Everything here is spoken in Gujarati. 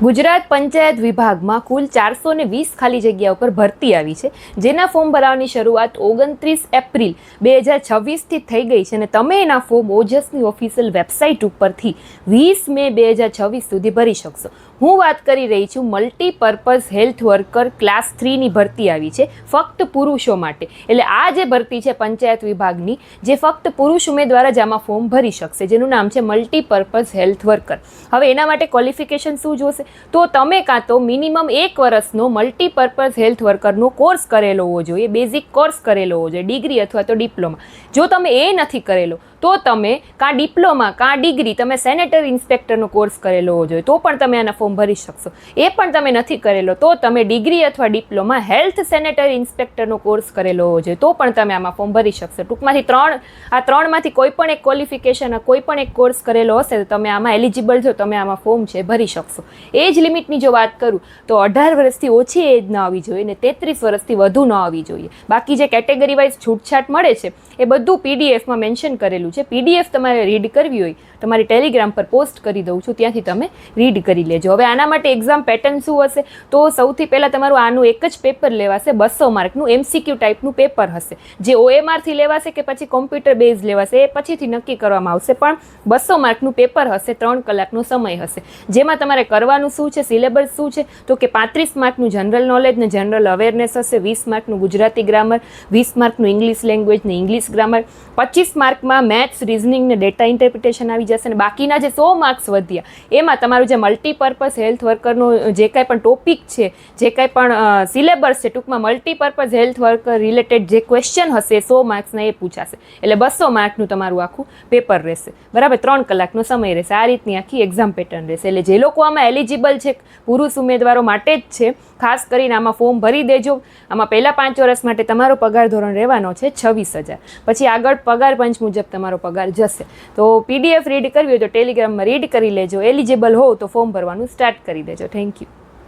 ગુજરાત પંચાયત વિભાગમાં કુલ 420 ખાલી જગ્યા ઉપર ભરતી આવી છે, જેના ફોર્મ ભરવાની શરૂઆત 29 એપ્રિલ 2026થી થઈ ગઈ છે અને તમે એના ફોર્મ ઓજસની ઓફિશિયલ વેબસાઇટ ઉપરથી 20 મે 2026 સુધી ભરી શકશો. હું વાત કરી રહી છું મલ્ટીપર્પઝ હેલ્થ વર્કર ક્લાસ 3ની ભરતી આવી છે ફક્ત પુરુષો માટે. એટલે આ જે ભરતી છે પંચાયત વિભાગની, જે ફક્ત પુરુષ ઉમેદવાર જ આમાં ફોર્મ ભરી શકશે, જેનું નામ છે મલ્ટીપર્પઝ હેલ્થ વર્કર. હવે એના માટે ક્વોલિફિકેશન શું જોશે? તો તમે કાં તો મિનિમમ 1 વર્ષનો મલ્ટીપર્પઝ હેલ્થ વર્કરનો કોર્સ કરેલો હોવો જોઈએ, બેઝિક કોર્સ કરેલો હોવો જોઈએ, ડિગ્રી અથવા તો ડિપ્લોમા. જો તમે એ નથી કરેલો તો તમે કાં ડિપ્લોમા કાં ડિગ્રી, તમે સેનેટરી ઇન્સ્પેક્ટરનો કોર્સ કરેલો હોવો જોઈએ, તો પણ તમે આના ફોર્મ ભરી શકશો. એ પણ તમે નથી કરેલો તો તમે ડિગ્રી અથવા ડિપ્લોમા હેલ્થ સેનેટરી ઇન્સ્પેક્ટરનો કોર્સ કરેલો હોવો જોઈએ, તો પણ તમે આમાં ફોર્મ ભરી શકશો. ટૂંકમાંથી આ ત્રણમાંથી કોઈ પણ એક ક્વોલિફિકેશન, કોઈ પણ એક કોર્સ કરેલો હશે તો તમે આમાં એલિજિબલ છો, તમે આમાં ફોર્મ છે ભરી શકશો. એજ લિમિટની જો વાત કરું તો 18 વર્ષથી ઓછી એજ ન આવવી જોઈએ ને 33 વર્ષથી વધુ ન આવવી જોઈએ. બાકી જે કેટેગરી વાઇઝ છૂટછાટ મળે છે એ બધું પીડીએફમાં મેન્શન કરેલું છે. પીડીએફ તમારે રીડ કરવી હોય તમારી ટેલિગ્રામ પર પોસ્ટ કરી દઉં છું, ત્યાંથી તમે રીડ કરી લેજો. હવે આના માટે એક્ઝામ પેટર્ન શું હશે? તો સૌથી પહેલાં તમારું આનું એક જ પેપર લેવાશે, 200 માર્કનું MCQ ટાઈપનું પેપર હશે, જે OMRથી લેવાશે કે પછી કોમ્પ્યુટર બેઝ લેવાશે એ પછીથી નક્કી કરવામાં આવશે. પણ 200 માર્કનું પેપર હશે, 3 કલાકનો સમય હશે, જેમાં તમારે કરવાનું શું છે, સિલેબસ શું છે, તો કે 35 માર્કનું જનરલ નોલેજ ને જનરલ અવેરનેસ હશે, 20 માર્કનું ગુજરાતી ગ્રામર, 20 માર્કનું ઇંગ્લિશ લેંગ્વેજ ને ઇંગ્લિશ ગ્રામર, 25 માર્કમાં મેથ્સ, રિઝનિંગ ને ડેટા ઇન્ટરપ્રિટેશન આવી જશે. અને બાકીના જે 100 માર્ક્સ વધ્યા એમાં તમારું જે મલ્ટીપર્પઝ હેલ્થ વર્કરનો જે કાંઈ પણ ટોપિક છે, જે કાંઈ પણ સિલેબસ છે, ટૂંકમાં મલ્ટીપર્પઝ હેલ્થ વર્કર રિલેટેડ જે ક્વેશ્ચન હશે 100 માર્ક્સના એ પૂછાશે. એટલે 200 માર્કનું તમારું આખું પેપર રહેશે, બરાબર. 3 કલાકનો સમય રહેશે. આ રીતની આખી એક્ઝામ પેટર્ન રહેશે. એટલે જે લોકો આમાં એલિજિબલ છે, પુરુષ ઉમેદવારો માટે જ છે, ખાસ કરીને આમાં ફોર્મ ભરી દેજો. આમાં પહેલા 5 વર્ષ માટે તમારો પગાર ધોરણ રહેવાનો છે 26,000. પછી આગળ પગાર પંચ મુજબ તમારો પગાર જશે. તો પીડીએફ રીડ કરવી હોય તો ટેલિગ્રામમાં રીડ કરી લેજો. એલિજિબલ હોવ તો ફોર્મ ભરવાનું સ્ટાર્ટ કરી દેજો. Thank you.